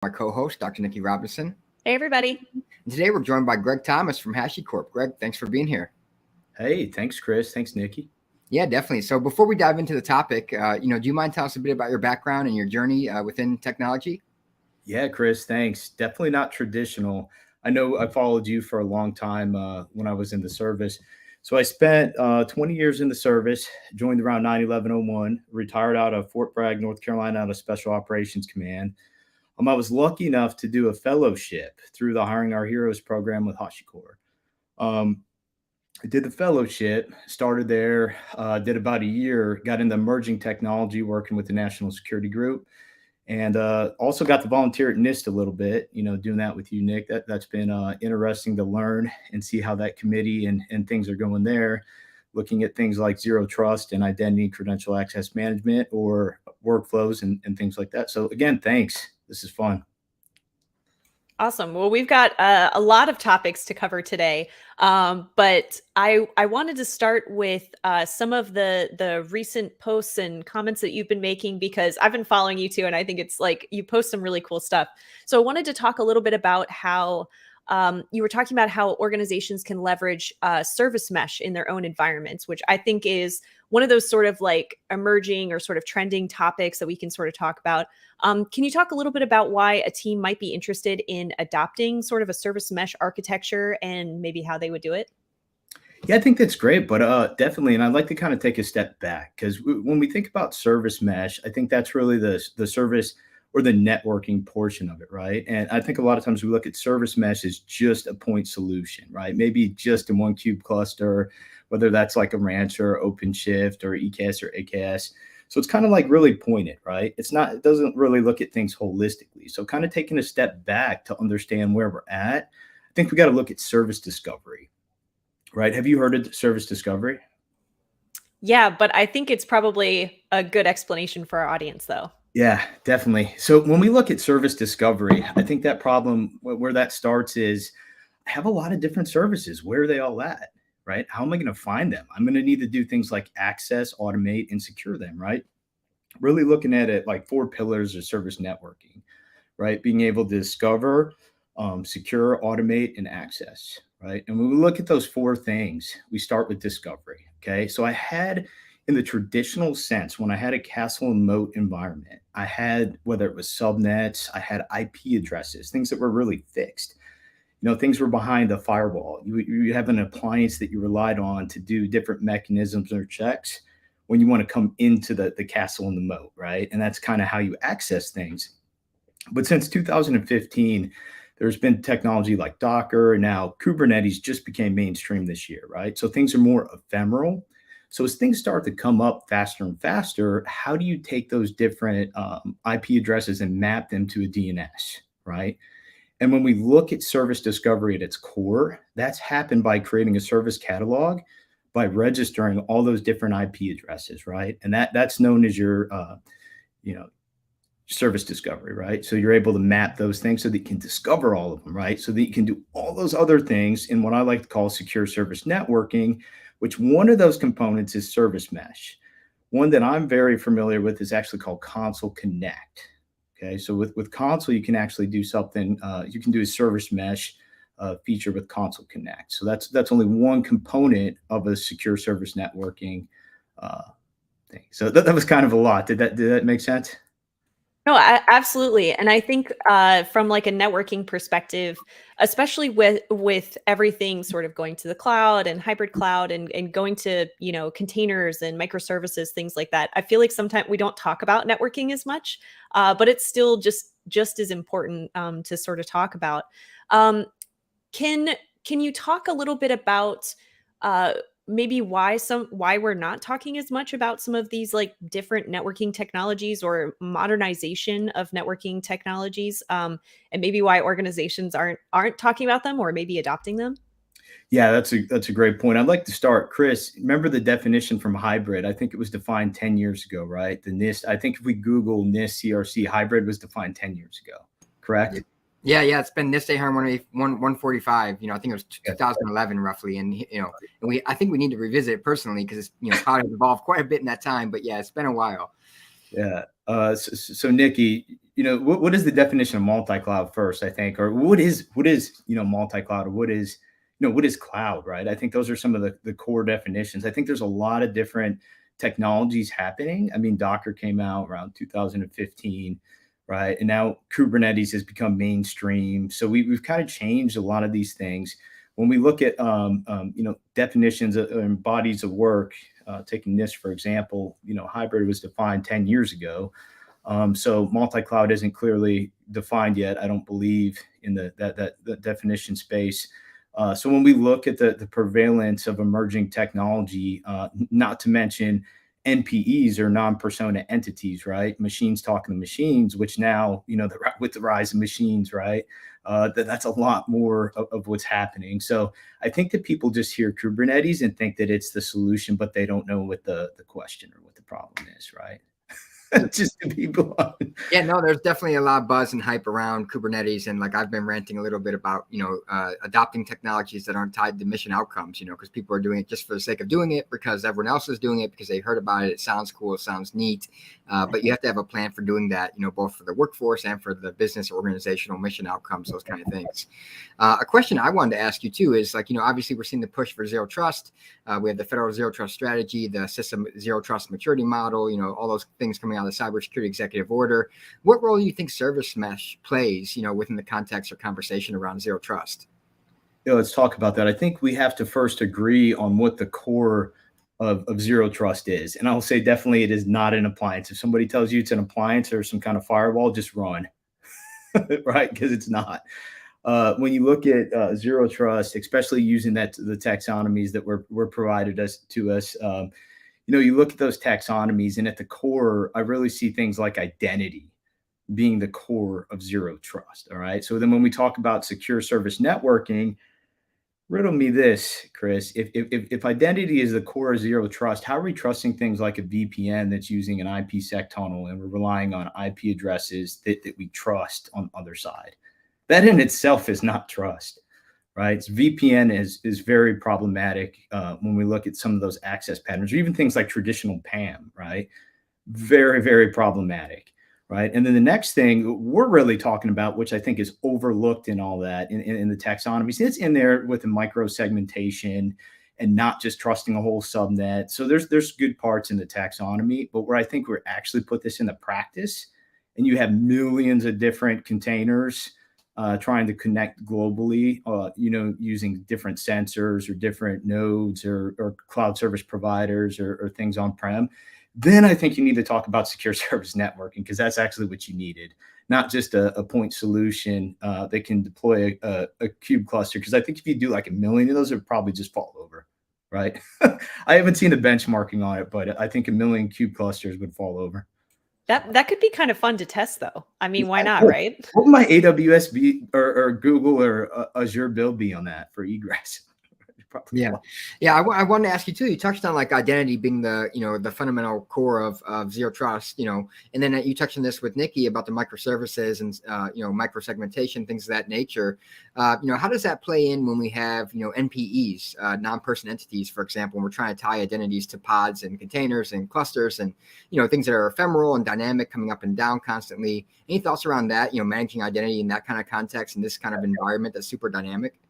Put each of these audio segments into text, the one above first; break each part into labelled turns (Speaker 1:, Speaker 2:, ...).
Speaker 1: my co-host, Dr. Nikki Robinson.
Speaker 2: Hey, everybody.
Speaker 1: And today we're joined by Greg Thomas from HashiCorp. Greg, thanks for being here.
Speaker 3: Hey, thanks, Chris. Thanks, Nikki.
Speaker 1: Yeah, definitely. So before we dive into the topic, do you mind telling us a bit about your background and your journey within technology?
Speaker 3: Yeah, Chris, thanks. Definitely not traditional. I know I followed you for a long time when I was in the service. So I spent 20 years in the service, joined around 9/11/01, retired out of Fort Bragg, North Carolina, out of Special Operations Command. I was lucky enough to do a fellowship through the Hiring Our Heroes program with HashiCorp. I did the fellowship, started there, did about a year, got into emerging technology, working with the National Security Group, and also got to volunteer at NIST a little bit, doing that with you, Nick. That's been interesting to learn and see how that committee and things are going there, looking at things like zero trust and identity credential access management or workflows and things like that. So again, thanks. This is fun.
Speaker 2: Awesome. Well, we've got a lot of topics to cover today, but I wanted to start with some of the recent posts and comments that you've been making, because I've been following you too, and I think it's like you post some really cool stuff. So I wanted to talk a little bit about how you were talking about how organizations can leverage service mesh in their own environments, which I think is one of those sort of like emerging or sort of trending topics that we can sort of talk about. Can you talk a little bit about why a team might be interested in adopting sort of a service mesh architecture and maybe how they would do it?
Speaker 3: Yeah, I think that's great, but definitely, and I'd like to kind of take a step back, because when we think about service mesh, I think that's really the service or the networking portion of it, right? And I think a lot of times we look at service mesh as just a point solution, right? Maybe just in one kube cluster, whether that's like a Rancher or OpenShift or EKS or AKS. So it's kind of like really pointed, right? It doesn't really look at things holistically. So kind of taking a step back to understand where we're at, I think we got to look at service discovery, right? Have you heard of service discovery?
Speaker 2: Yeah, but I think it's probably a good explanation for our audience, though.
Speaker 3: Yeah, definitely. So when we look at service discovery, I think that problem where that starts is I have a lot of different services. Where are they all at, right? How am I going to find them? I'm going to need to do things like access, automate, and secure them, right? Really looking at it like 4 pillars of service networking, right? Being able to discover, secure, automate, and access, right? And when we look at those 4 things, we start with discovery, okay? So I had, in the traditional sense, when I had a castle and moat environment, I had, whether it was subnets, I had IP addresses, things that were really fixed. Things were behind a firewall. You have an appliance that you relied on to do different mechanisms or checks when you want to come into the castle and the moat, right? And that's kind of how you access things. But since 2015, there's been technology like Docker, and now Kubernetes just became mainstream this year, right? So things are more ephemeral. So as things start to come up faster and faster, how do you take those different IP addresses and map them to a DNS, right? And when we look at service discovery at its core, that's happened by creating a service catalog, by registering all those different IP addresses, right? And that's known as your, service discovery, right? So you're able to map those things so that you can discover all of them, right? So that you can do all those other things in what I like to call secure service networking, which one of those components is service mesh. One that I'm very familiar with is actually called Console Connect. Okay, so with Console, you can actually do something. You can do a service mesh feature with Console Connect. So that's only one component of a secure service networking thing. So that was kind of a lot. Did that make sense?
Speaker 2: No, absolutely. And I think from like a networking perspective, especially with everything sort of going to the cloud and hybrid cloud and going to, containers and microservices, things like that, I feel like sometimes we don't talk about networking as much, but it's still just as important to sort of talk about. Can you talk a little bit about maybe why we're not talking as much about some of these like different networking technologies or modernization of networking technologies, and maybe why organizations aren't talking about them or maybe adopting them?
Speaker 3: Yeah, that's a great point. I'd like to start, Chris. Remember the definition from hybrid? I think it was defined 10 years ago, right? The NIST. I think if we Google NIST CRC, hybrid was defined 10 years ago. Correct?
Speaker 1: Yeah, it's been NIST 145. I think it was 2011 roughly, and I think we need to revisit it personally because it's probably evolved quite a bit in that time. But yeah, it's been a while.
Speaker 3: Yeah. So Nikki, what is the definition of multi-cloud first, I think, or what is, multi-cloud, or what is cloud, right? I think those are some of the core definitions. I think there's a lot of different technologies happening. I mean, Docker came out around 2015, right? And now Kubernetes has become mainstream. So we've kind of changed a lot of these things. When we look at, definitions and bodies of work, taking this, for example, hybrid was defined 10 years ago. So multi-cloud isn't clearly defined yet, I don't believe, in the definition space. So when we look at the prevalence of emerging technology, not to mention NPEs, or non-persona entities, right? Machines talking to machines, which now, with the rise of machines, right? That's a lot more of what's happening. So I think that people just hear Kubernetes and think that it's the solution, but they don't know what the question or what the problem is, right? Just to be blunt.
Speaker 1: Yeah, no, there's definitely a lot of buzz and hype around Kubernetes. And like I've been ranting a little bit about, adopting technologies that aren't tied to mission outcomes, because people are doing it just for the sake of doing it, because everyone else is doing it, because they heard about it. It sounds cool. It sounds neat. But you have to have a plan for doing that, both for the workforce and for the business organizational mission outcomes, those kind of things. A question I wanted to ask you too is obviously we're seeing the push for zero trust. We have the federal zero trust strategy, the system zero trust maturity model, all those things coming out of the cybersecurity executive order. What role do you think service mesh plays, within the context or conversation around zero trust?
Speaker 3: Let's talk about that. I think we have to first agree on what the core of zero trust is. And I'll say definitely it is not an appliance. If somebody tells you it's an appliance or some kind of firewall, just run, right? Because it's not. When you look at zero trust, especially using the taxonomies that were provided to us, you look at those taxonomies, and at the core, I really see things like identity being the core of zero trust. All right. So then when we talk about secure service networking, riddle me this, Chris, if identity is the core of zero trust, how are we trusting things like a VPN that's using an IPsec tunnel, and we're relying on IP addresses that we trust on the other side? That in itself is not trust, right? VPN is very problematic when we look at some of those access patterns, or even things like traditional PAM, right? Very, very problematic, right? And then the next thing we're really talking about, which I think is overlooked in all that, in the taxonomies, it's in there with the micro segmentation and not just trusting a whole subnet. So there's good parts in the taxonomy, but where I think we're actually put this into practice, and you have millions of different containers trying to connect globally, using different sensors or different nodes or cloud service providers or things on-prem, then I think you need to talk about secure service networking, because that's actually what you needed, not just a point solution that can deploy a kube cluster. Because I think if you do like 1 million of those, it would probably just fall over, right? I haven't seen the benchmarking on it, but I think 1 million kube clusters would fall over.
Speaker 2: That could be kind of fun to test, though. I mean, why not, right?
Speaker 3: What would my AWS be, or Google or Azure bill be on that for egress?
Speaker 1: Yeah. I wanted to ask you too. You touched on like identity being the the fundamental core of zero trust. And then you touched on this with Nikki about the microservices and micro segmentation, things of that nature. How does that play in when we have NPEs, non-person entities, for example, when we're trying to tie identities to pods and containers and clusters and things that are ephemeral and dynamic, coming up and down constantly. Any thoughts around that? Managing identity in that kind of context, in this kind of environment that's super dynamic.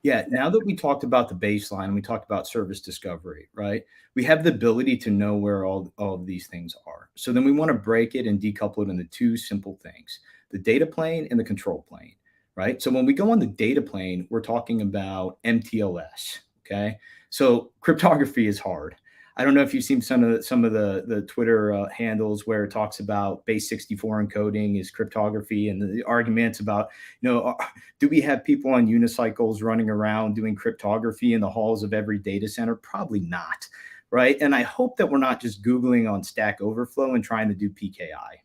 Speaker 3: Yeah, now that we talked about the baseline and we talked about service discovery, right? We have the ability to know where all of these things are. So then we want to break it and decouple it into two simple things: the data plane and the control plane, right? So when we go on the data plane, we're talking about MTLS, okay? So cryptography is hard. I don't know if you've seen some of the Twitter handles where it talks about base 64 encoding is cryptography, and the arguments about, do we have people on unicycles running around doing cryptography in the halls of every data center? Probably not, right? And I hope that we're not just Googling on Stack Overflow and trying to do PKI,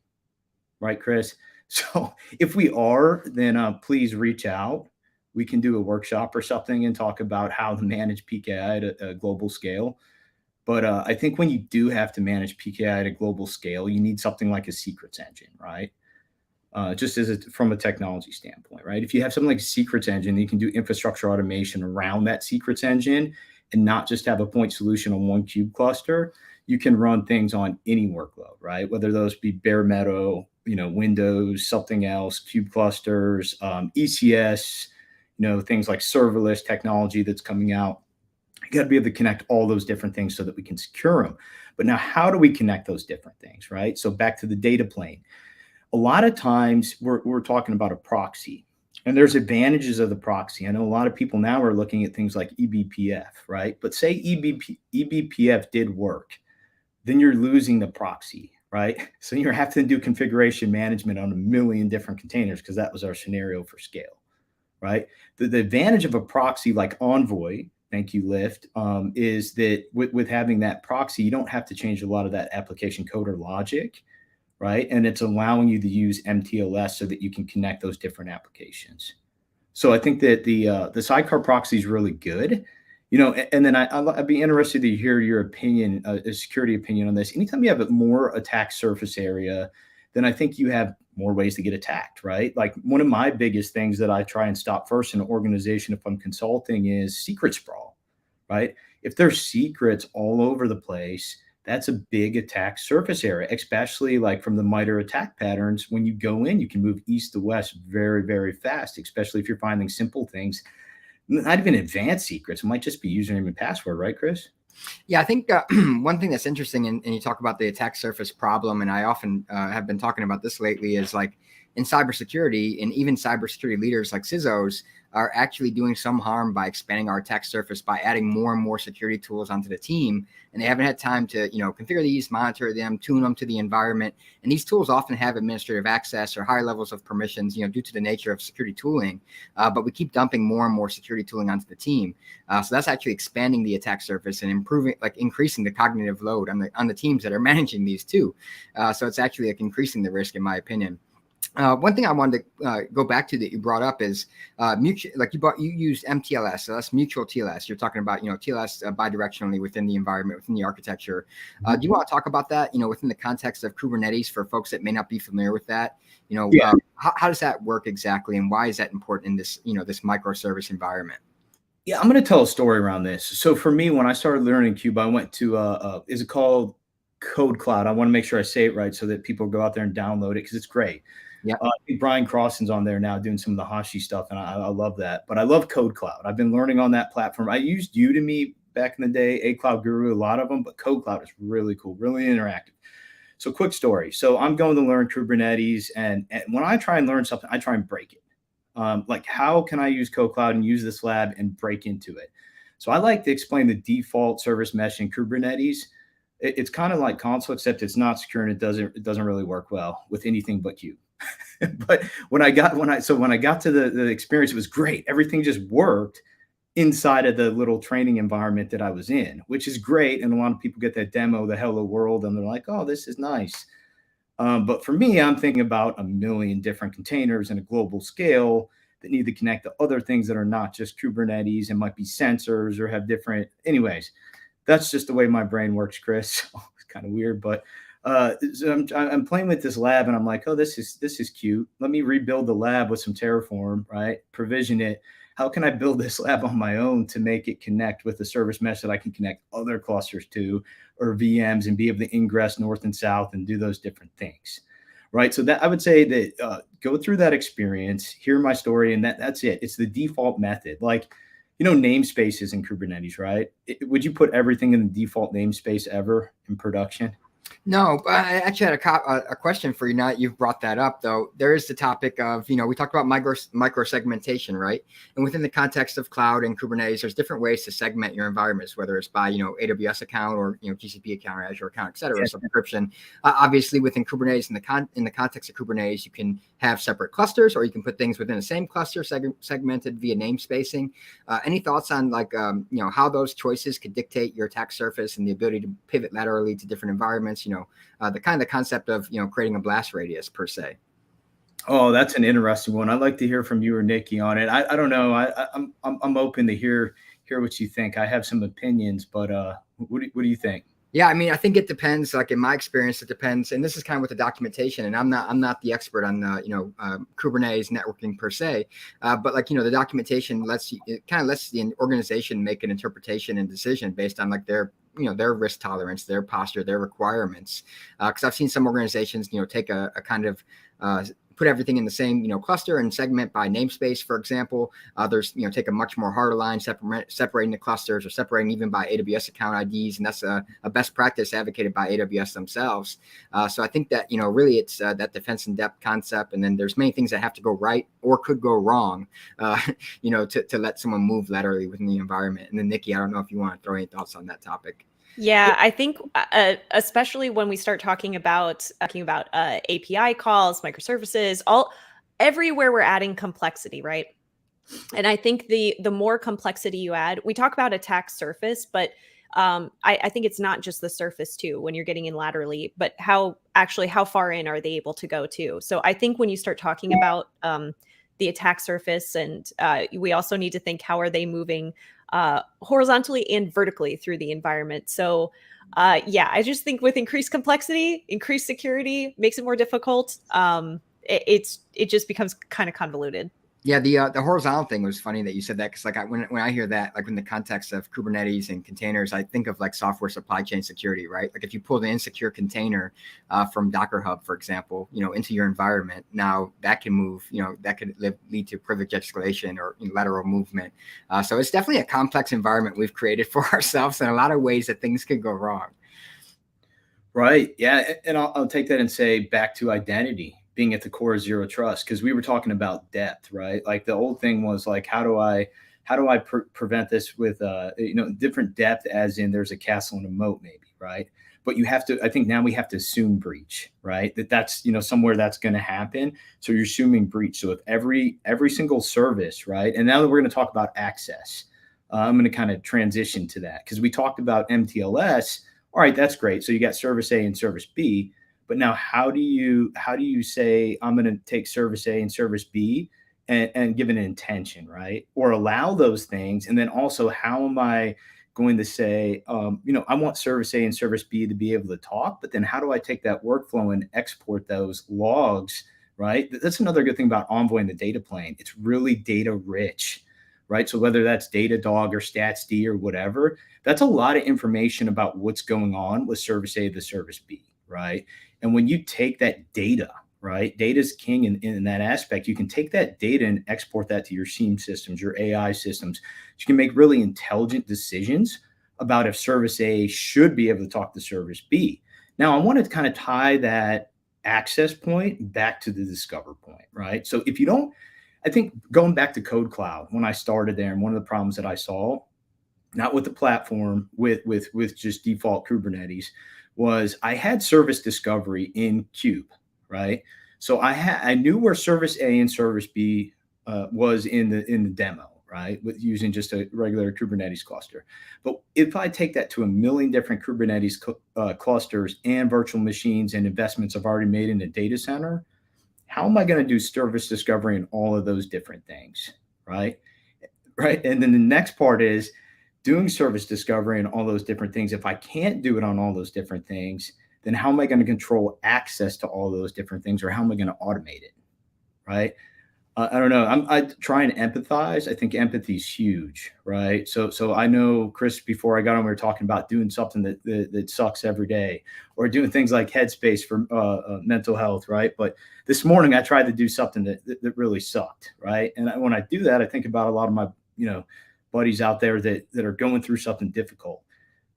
Speaker 3: right, Chris? So if we are, then please reach out. We can do a workshop or something and talk about how to manage PKI at a global scale. But I think when you do have to manage PKI at a global scale, you need something like a secrets engine, right? Just from a technology standpoint, right? If you have something like a secrets engine, you can do infrastructure automation around that secrets engine and not just have a point solution on one kube cluster. you can run things on any workload, right? Whether those be bare metal, Windows, something else, kube clusters, ECS, things like serverless technology that's coming out. You got to be able to connect all those different things so that we can secure them. But now, how do we connect those different things, right? So back to the data plane. A lot of times we're talking about a proxy, and there's advantages of the proxy. I know a lot of people now are looking at things like eBPF, right? But say eBPF did work, then you're losing the proxy, right? So you're having to do configuration management on a million different containers, because that was our scenario for scale, right? The advantage of a proxy like Envoy, thank you, Lyft, is that with having that proxy, you don't have to change a lot of that application code or logic, right? And it's allowing you to use MTLS so that you can connect those different applications. So I think that the sidecar proxy is really good, and then I'd be interested to hear your opinion, a security opinion on this. Anytime you have a more attack surface area, then I think you have more ways to get attacked, right? Like one of my biggest things that I try and stop first in an organization if I'm consulting is secret sprawl, right? If there's secrets all over the place, that's a big attack surface area, especially like from the MITRE attack patterns. When you go in, you can move east to west very, very fast, especially if you're finding simple things, not even advanced secrets. It might just be username and password, right, Chris?
Speaker 1: Yeah, I think one thing that's interesting, and you talk about the attack surface problem, and I often have been talking about this lately, is like in cybersecurity, and even cybersecurity leaders like CISOs are actually doing some harm by expanding our attack surface by adding more and more security tools onto the team. And they haven't had time to, configure these, monitor them, tune them to the environment. And these tools often have administrative access or higher levels of permissions, due to the nature of security tooling. But we keep dumping more and more security tooling onto the team. So that's actually expanding the attack surface and increasing the cognitive load on the teams that are managing these too. So it's actually increasing the risk, in my opinion. One thing I wanted to go back to that you brought up is mutual. Like you used MTLS, so that's mutual TLS. You're talking about TLS bidirectionally within the environment, within the architecture. Do you want to talk about that? Within the context of Kubernetes for folks that may not be familiar with that. How does that work exactly, and why is that important in this this microservice environment?
Speaker 3: Yeah, I'm going to tell a story around this. So for me, when I started learning Cube, I went to is it called Code Cloud? I want to make sure I say it right so that people go out there and download it because it's great. Yeah, I think Brian Crossan's on there now doing some of the Hashi stuff, and I love that. But I love Code Cloud. I've been learning on that platform. I used Udemy back in the day, A Cloud Guru, a lot of them, but Code Cloud is really cool, really interactive. So quick story. So I'm going to learn Kubernetes, and when I try and learn something, I try and break it. Like how can I use Code Cloud and use this lab and break into it? So I like to explain the default service mesh in Kubernetes. It's kind of like Consul, except it's not secure and it doesn't really work well with anything but Cube. But when I got to the experience, it was great. Everything just worked inside of the little training environment that I was in, which is great. And a lot of people get that demo, the hello world, and they're like, oh, this is nice. But for me, I'm thinking about a million different containers and a global scale that need to connect to other things that are not just Kubernetes and might be sensors or have different. Anyways, that's just the way my brain works, Chris. It's kind of weird, but so I'm playing with this lab and I'm like, oh, this is cute. Let me rebuild the lab with some Terraform, right? Provision it. How can I build this lab on my own to make it connect with the service mesh that I can connect other clusters to or VMs and be able to ingress north and south and do those different things, right? So that I would say that go through that experience, hear my story, and that's it. It's the default method. Like, namespaces in Kubernetes, right? Would you put everything in the default namespace ever in production?
Speaker 1: No, but I actually had a question for you. Now that you've brought that up, though, there is the topic of, we talked about micro segmentation, right? And within the context of cloud and Kubernetes, there's different ways to segment your environments, whether it's by, AWS account or, GCP account or Azure account, et cetera, subscription. Obviously, within Kubernetes, in the context of Kubernetes, you can have separate clusters, or you can put things within the same cluster segmented via namespacing. Any thoughts on how those choices could dictate your attack surface and the ability to pivot laterally to different environments? The concept of creating a blast radius per se.
Speaker 3: Oh, that's an interesting one. I'd like to hear from you or Nikki on it. I don't know. I'm open to hear what you think. I have some opinions, but what do you think?
Speaker 1: Yeah, I mean, I think it depends. Like in my experience, it depends, and this is kind of with the documentation. And I'm not the expert on Kubernetes networking per se, but the documentation lets the organization make an interpretation and decision based on their their risk tolerance, their posture, their requirements. Because I've seen some organizations, take a kind of put everything in the same, cluster and segment by namespace, for example. Others, take a much more harder line, separating the clusters or separating even by AWS account IDs. And that's a best practice advocated by AWS themselves. So I think that, really it's that defense in depth concept. And then there's many things that have to go right or could go wrong, to let someone move laterally within the environment. And then Nikki, I don't know if you want to throw any thoughts on that topic.
Speaker 2: Yeah, I think especially when we start talking about API calls, microservices, everywhere we're adding complexity, right? And I think the more complexity you add, we talk about attack surface, but I think it's not just the surface too when you're getting in laterally, but how far in are they able to go too? So I think when you start talking about the attack surface, and we also need to think, how are they moving horizontally and vertically through the environment. So I just think with increased complexity, increased security makes it more difficult. It just becomes kind of convoluted.
Speaker 1: Yeah, the horizontal thing was funny that you said that, because when I hear that, like in the context of Kubernetes and containers, I think of like software supply chain security, right? Like if you pull the insecure container from Docker Hub, for example, into your environment, now that can move, that could lead to privilege escalation or lateral movement. So it's definitely a complex environment we've created for ourselves, and a lot of ways that things could go wrong.
Speaker 3: Right. Yeah. And I'll take that and say back to identity being at the core of zero trust, because we were talking about depth, right? Like the old thing was like, how do I prevent this with different depth, as in there's a castle and a moat, maybe, right? But you have to, I think now we have to assume breach, right? That's somewhere that's going to happen. So you're assuming breach. So if every single service, right? And now that we're going to talk about access, I'm going to kind of transition to that, because we talked about MTLS. All right, that's great. So you got service A and service B. But now how do you say I'm going to take service A and service B and give an intention, right? Or allow those things. And then also, how am I going to say, I want service A and service B to be able to talk, but then how do I take that workflow and export those logs, right? That's another good thing about Envoy and the data plane. It's really data rich, right? So whether that's Datadog or StatsD or whatever, that's a lot of information about what's going on with service A to service B, right? And when you take that data, right, data is king in that aspect. You can take that data and export that to your SIEM systems, your AI systems. You can make really intelligent decisions about if service A should be able to talk to service B. Now, I want to kind of tie that access point back to the discover point, right? So if you don't, I think going back to Code Cloud, when I started there, and one of the problems that I saw, not with the platform, with just default Kubernetes, was I had service discovery in Kube, right? So I knew where service A and service B was in the demo, right, with using just a regular Kubernetes cluster. But if I take that to a million different Kubernetes clusters and virtual machines and investments I've already made in a data center, how am I going to do service discovery in all of those different things, right? Right. And then the next part is doing service discovery and all those different things. If I can't do it on all those different things, then how am I going to control access to all those different things, or how am I going to automate it? Right. I don't know. I try and empathize. I think empathy is huge. Right. So I know, Chris, before I got on, we were talking about doing something that sucks every day, or doing things like Headspace for mental health. Right. But this morning I tried to do something that really sucked. Right. And when I do that, I think about a lot of my, buddies out there that are going through something difficult.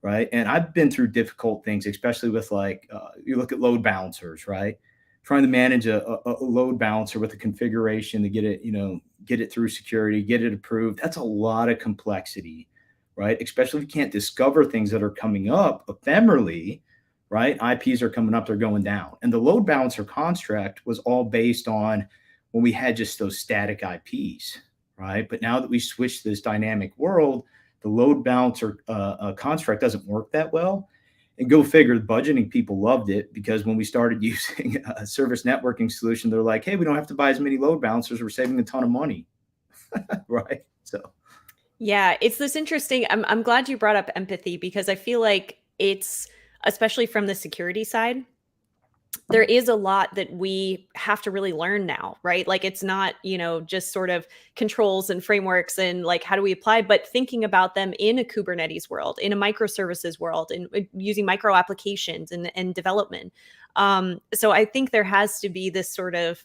Speaker 3: Right. And I've been through difficult things, especially with you look at load balancers, right? Trying to manage a load balancer with a configuration to get it through security, get it approved. That's a lot of complexity, right? Especially if you can't discover things that are coming up ephemerally, right? IPs are coming up, they're going down. And the load balancer construct was all based on when we had just those static IPs, right? But now that we switched to this dynamic world, the load balancer construct doesn't work that well. And go figure, the budgeting people loved it, because when we started using a service networking solution, they're like, hey, we don't have to buy as many load balancers. We're saving a ton of money. Right. So.
Speaker 2: Yeah, it's this interesting. I'm glad you brought up empathy, because I feel like it's, especially from the security side, there is a lot that we have to really learn now, right? Like it's not, just sort of controls and frameworks and like how do we apply, but thinking about them in a Kubernetes world, in a microservices world, and using micro applications and development. So I think there has to be this sort of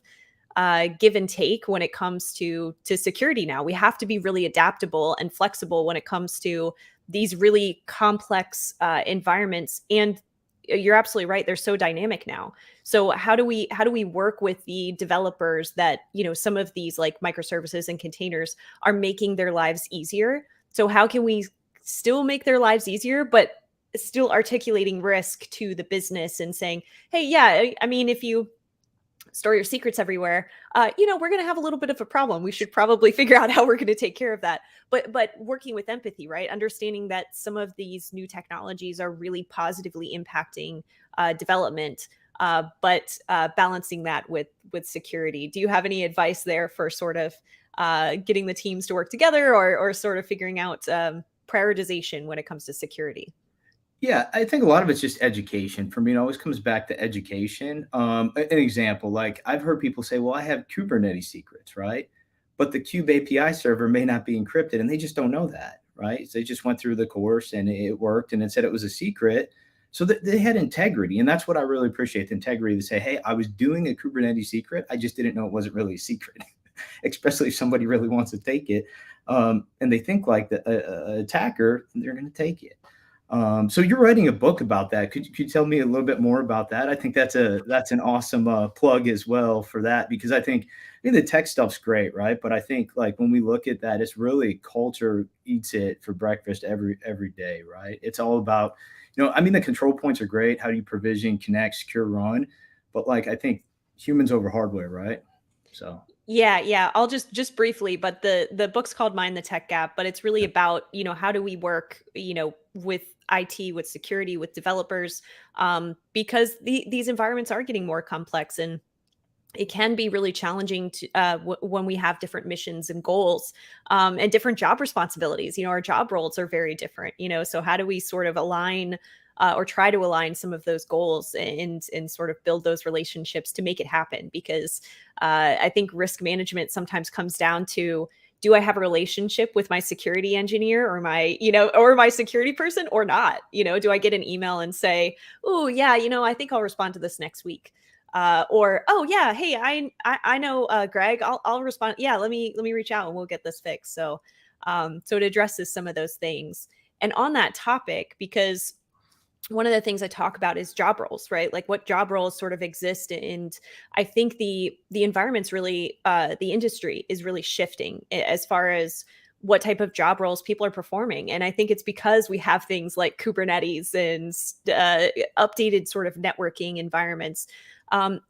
Speaker 2: give and take when it comes to security now. We have to be really adaptable and flexible when it comes to these really complex environments. And you're absolutely right, they're so dynamic now. So how do we work with the developers that some of these like microservices and containers are making their lives easier? So how can we still make their lives easier but still articulating risk to the business and saying, hey, yeah, I mean, if you store your secrets everywhere, we're going to have a little bit of a problem. We should probably figure out how we're going to take care of that. But working with empathy, right? Understanding that some of these new technologies are really positively impacting development, but balancing that with security. Do you have any advice there for sort of getting the teams to work together or sort of figuring out prioritization when it comes to security?
Speaker 3: Yeah, I think a lot of it's just education. For me, it always comes back to education. An example, like I've heard people say, well, I have Kubernetes secrets, right? But the Kube API server may not be encrypted, and they just don't know that, right? So they just went through the course and it worked and it said it was a secret. So they had integrity. And that's what I really appreciate, the integrity to say, hey, I was doing a Kubernetes secret. I just didn't know it wasn't really a secret, especially if somebody really wants to take it. And they think like the attacker, they're going to take it. So you're writing a book about that. Could you tell me a little bit more about that? I think that's an awesome plug as well for that, because I think the tech stuff's great, right? But I think like when we look at that, it's really culture eats it for breakfast every day, right? It's all about, the control points are great. How do you provision, connect, secure, run? But like I think humans over hardware, right? So.
Speaker 2: Yeah. I'll just briefly, but the book's called Mind the Tech Gap, but it's really about, how do we work, with IT, with security, with developers, because these environments are getting more complex and it can be really challenging to when we have different missions and goals and different job responsibilities. Our job roles are very different. So how do we sort of align or try to align some of those goals and sort of build those relationships to make it happen? Because I think risk management sometimes comes down to, do I have a relationship with my security engineer or my security person or not? Do I get an email and say, oh yeah, I think I'll respond to this next week. Or, oh yeah, hey, I know Greg, I'll respond. Yeah, let me reach out and we'll get this fixed. So it addresses some of those things. And on that topic, because one of the things I talk about is job roles, right? Like what job roles sort of exist. And I think the environment's really, the industry is really shifting as far as what type of job roles people are performing. And I think it's because we have things like Kubernetes and updated sort of networking environments.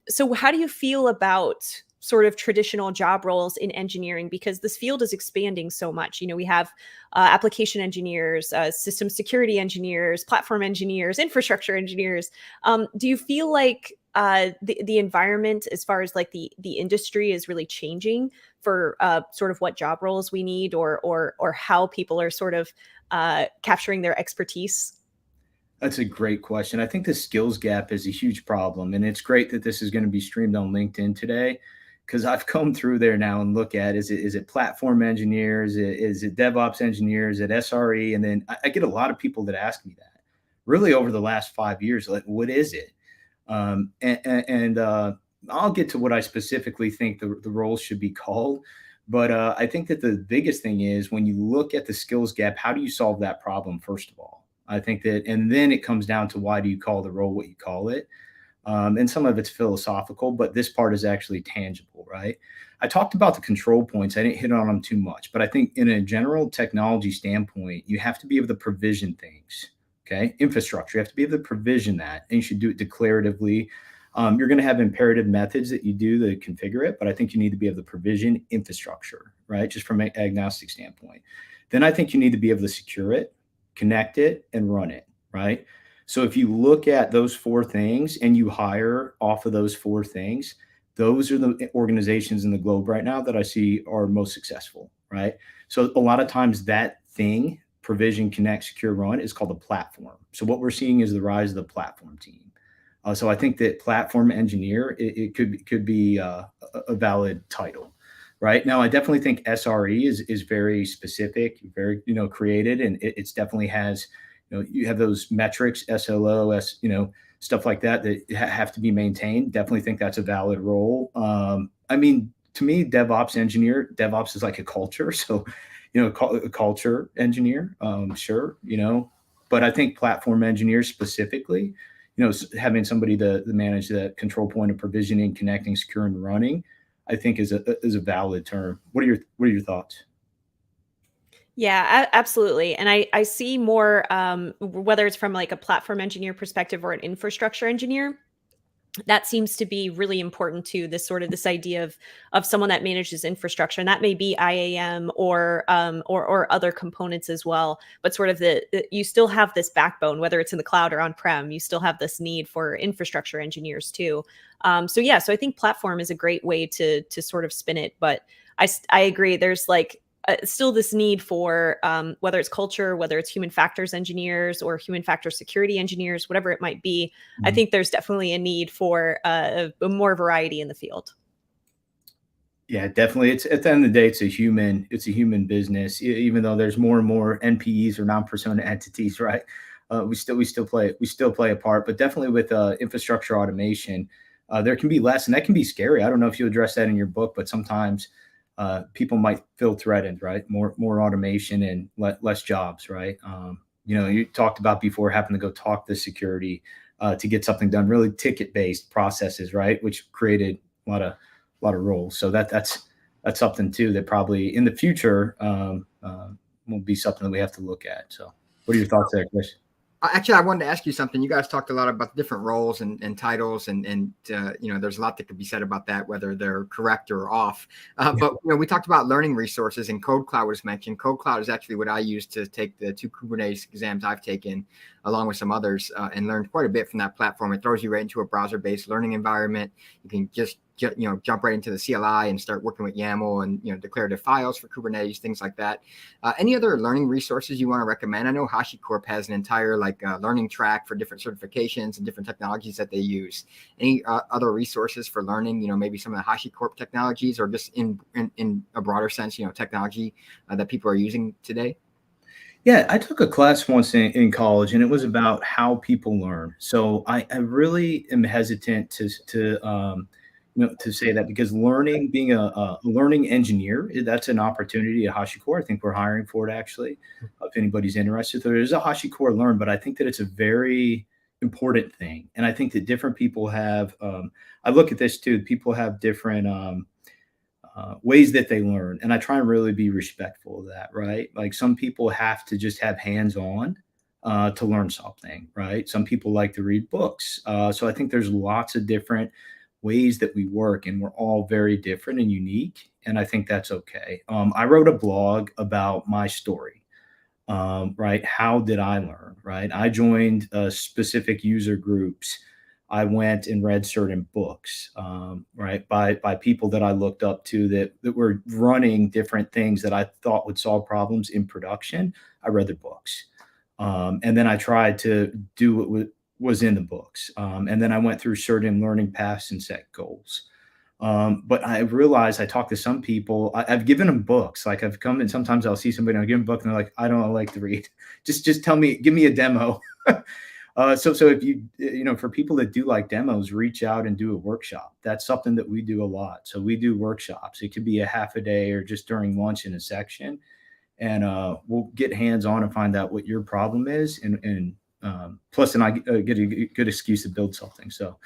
Speaker 2: So how do you feel about sort of traditional job roles in engineering? Because this field is expanding so much. We have application engineers, system security engineers, platform engineers, infrastructure engineers. Do you feel like the environment, as far as like the industry, is really changing for sort of what job roles we need, or how people are sort of capturing their expertise?
Speaker 3: That's a great question. I think the skills gap is a huge problem, and it's great that this is going to be streamed on LinkedIn today, because I've come through there now and look at, is it platform engineers, is it DevOps engineers, is it SRE? And then I get a lot of people that ask me that really over the last 5 years, like, what is it? And I'll get to what I specifically think the roles should be called. But I think that the biggest thing is, when you look at the skills gap, how do you solve that problem, first of all? I think that, and then it comes down to, why do you call the role what you call it? And some of it's philosophical, but this part is actually tangible, right? I talked about the control points. I didn't hit on them too much, but I think in a general technology standpoint, you have to be able to provision things, okay? Infrastructure, you have to be able to provision that, and you should do it declaratively. You're going to have imperative methods that you do to configure it, but I think you need to be able to provision infrastructure, right? Just from an agnostic standpoint. Then I think you need to be able to secure it, connect it, and run it, right? So if you look at those 4 things and you hire off of those 4 things, those are the organizations in the globe right now that I see are most successful, right? So a lot of times that thing, provision, connect, secure, run, is called a platform. So what we're seeing is the rise of the platform team. So I think that platform engineer, it could be a valid title. Right now, I definitely think SRE is very specific, very created, and it's definitely has you have those metrics, SLO, stuff like that have to be maintained. Definitely think that's a valid role. I mean, to me, DevOps is like a culture. So, a culture engineer, sure, but I think platform engineers specifically, having somebody to manage that control point of provisioning, connecting, securing, and running, I think is a valid term. What are your thoughts?
Speaker 2: Yeah, absolutely. And I see more, whether it's from like a platform engineer perspective or an infrastructure engineer, that seems to be really important to this idea of someone that manages infrastructure, and that may be IAM or other components as well. But sort of you still have this backbone, whether it's in the cloud or on prem, you still have this need for infrastructure engineers too. So I think platform is a great way to sort of spin it. But I agree. There's like still this need for whether it's culture, whether it's human factors engineers or human factor security engineers, whatever it might be. Mm-hmm. I think there's definitely a need for a more variety in the field.
Speaker 3: Yeah, definitely. It's at the end of the day, it's a human business. Even though there's more and more NPEs or non-persona entities, right? We still play a part, but definitely with infrastructure automation, there can be less, and that can be scary. I don't know if you address that in your book, but sometimes people might feel threatened, right? More automation and less jobs, right? You talked about before having to go talk to security to get something done, really ticket-based processes, right? Which created a lot of roles. So that's something too that probably in the future will be something that we have to look at. So what are your thoughts there, Chris?
Speaker 1: Actually, I wanted to ask you something. You guys talked a lot about different roles and titles, and there's a lot that could be said about that, whether they're correct or off. But we talked about learning resources, and Code Cloud was mentioned. Code Cloud is actually what I use to take the 2 Kubernetes exams I've taken, along with some others, and learned quite a bit from that platform. It throws you right into a browser-based learning environment. You can just jump right into the CLI and start working with YAML and declarative files for Kubernetes, things like that. Any other learning resources you want to recommend? I know HashiCorp has an entire learning track for different certifications and different technologies that they use. Any other resources for learning? Maybe some of the HashiCorp technologies, or just in a broader sense, technology that people are using today.
Speaker 3: Yeah, I took a class once in college, and it was about how people learn. So I really am hesitant to say that, because being a learning engineer, that's an opportunity at HashiCorp. I think we're hiring for it, actually, if anybody's interested. There is a HashiCorp Learn, but I think that it's a very important thing. And I think that different people have, I look at this too, people have different ways that they learn. And I try and really be respectful of that, right? Like some people have to just have hands-on to learn something, right? Some people like to read books. So I think there's lots of different ways that we work, and we're all very different and unique. And I think that's okay. I wrote a blog about my story, right? How did I learn, right? I joined specific user groups. I went and read certain books, right? By people that I looked up to that were running different things that I thought would solve problems in production. I read their books. And then I tried to do what was in the books. And then I went through certain learning paths and set goals. But I realized I talked to some people, I've given them books. Like I've come and sometimes I'll see somebody and I'll give them a book and they're like, I don't like to read. Just tell me, give me a demo. So if for people that do like demos, reach out and do a workshop. That's something that we do a lot. So we do workshops. It could be a half a day or just during lunch in a section. And we'll get hands-on and find out what your problem is. And plus, I get a good excuse to build something. So,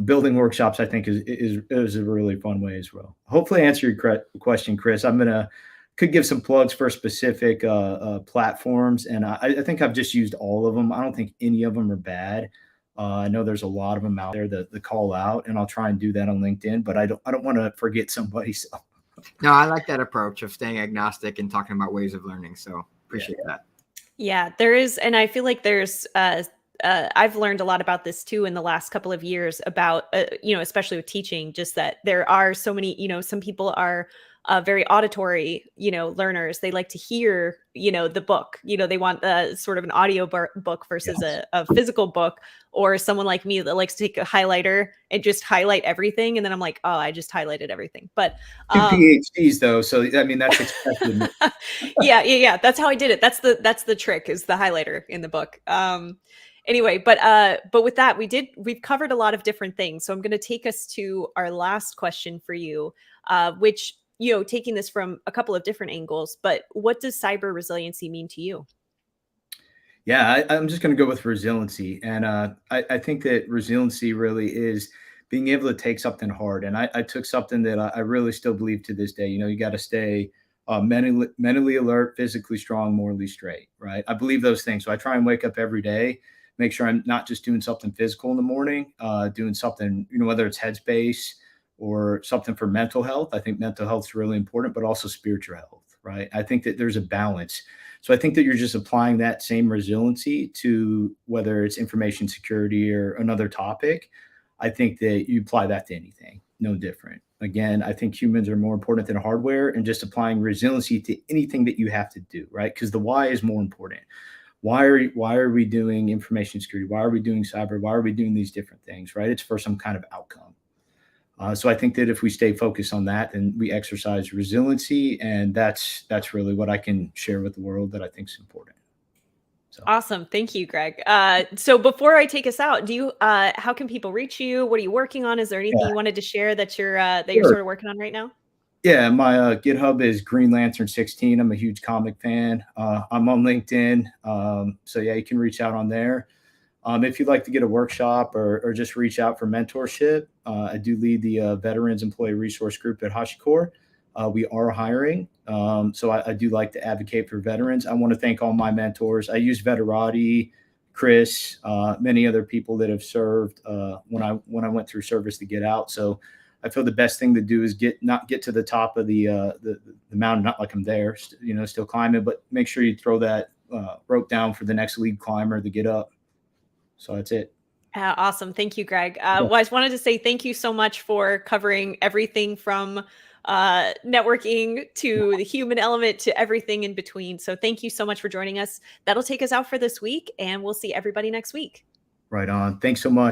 Speaker 3: building workshops, I think is a really fun way as well. Hopefully I answer your question, Chris. Could give some plugs for specific platforms. And I think I've just used all of them. I don't think any of them are bad. I know there's a lot of them out there that call out, and I'll try and do that on LinkedIn, but I don't want to forget somebody. So.
Speaker 1: No, I like that approach of staying agnostic and talking about ways of learning. So appreciate that.
Speaker 2: Yeah, there is. And I feel like there's I've learned a lot about this too in the last couple of years about, especially with teaching, just that there are so many, some people are very auditory, learners. They like to hear, the book, they want sort of an audio book versus
Speaker 3: Yes.
Speaker 2: a physical book, or someone like me that likes to take a highlighter and just highlight everything. And then I'm like, oh, I just highlighted everything. But
Speaker 3: Two PhDs though. So, I mean, that's expected.
Speaker 2: yeah. That's how I did it. That's the trick, is the highlighter in the book. Anyway, but with that, we've covered a lot of different things. So I'm going to take us to our last question for you, which, taking this from a couple of different angles, but what does cyber resiliency mean to you?
Speaker 3: Yeah, I'm just going to go with resiliency. And I think that resiliency really is being able to take something hard. And I took something that I really still believe to this day. You got to stay mentally alert, physically strong, morally straight, right? I believe those things. So I try and wake up every day, make sure I'm not just doing something physical in the morning, doing something, whether it's headspace or something for mental health. I think mental health is really important, but also spiritual health, right? I think that there's a balance. So I think that you're just applying that same resiliency to whether it's information security or another topic. I think that you apply that to anything, no different. Again, I think humans are more important than hardware, and just applying resiliency to anything that you have to do, right? Because the why is more important. Why are we doing information security? Why are we doing cyber? Why are we doing these different things, right? It's for some kind of outcome. So I think that if we stay focused on that, then we exercise resiliency, and that's really what I can share with the world that I think is important. So.
Speaker 2: Awesome. Thank you, Greg. So before I take us out, how can people reach you? What are you working on? Is there anything you wanted to share that you're sort of working on right now?
Speaker 3: Yeah, my GitHub is Green Lantern 16. I'm a huge comic fan. I'm on LinkedIn. So yeah, you can reach out on there. If you'd like to get a workshop or just reach out for mentorship, I do lead the Veterans Employee Resource Group at HashiCorp. We are hiring. So I do like to advocate for veterans. I want to thank all my mentors. I use Veterati, Chris, many other people that have served when I went through service to get out. So I feel the best thing to do is not get to the top of the mountain, not like I'm there, still climbing, but make sure you throw that rope down for the next lead climber to get up. So that's it.
Speaker 2: Awesome. Thank you, Greg. Well, I just wanted to say thank you so much for covering everything from networking to the human element to everything in between. So thank you so much for joining us. That'll take us out for this week, and we'll see everybody next week.
Speaker 3: Right on. Thanks so much.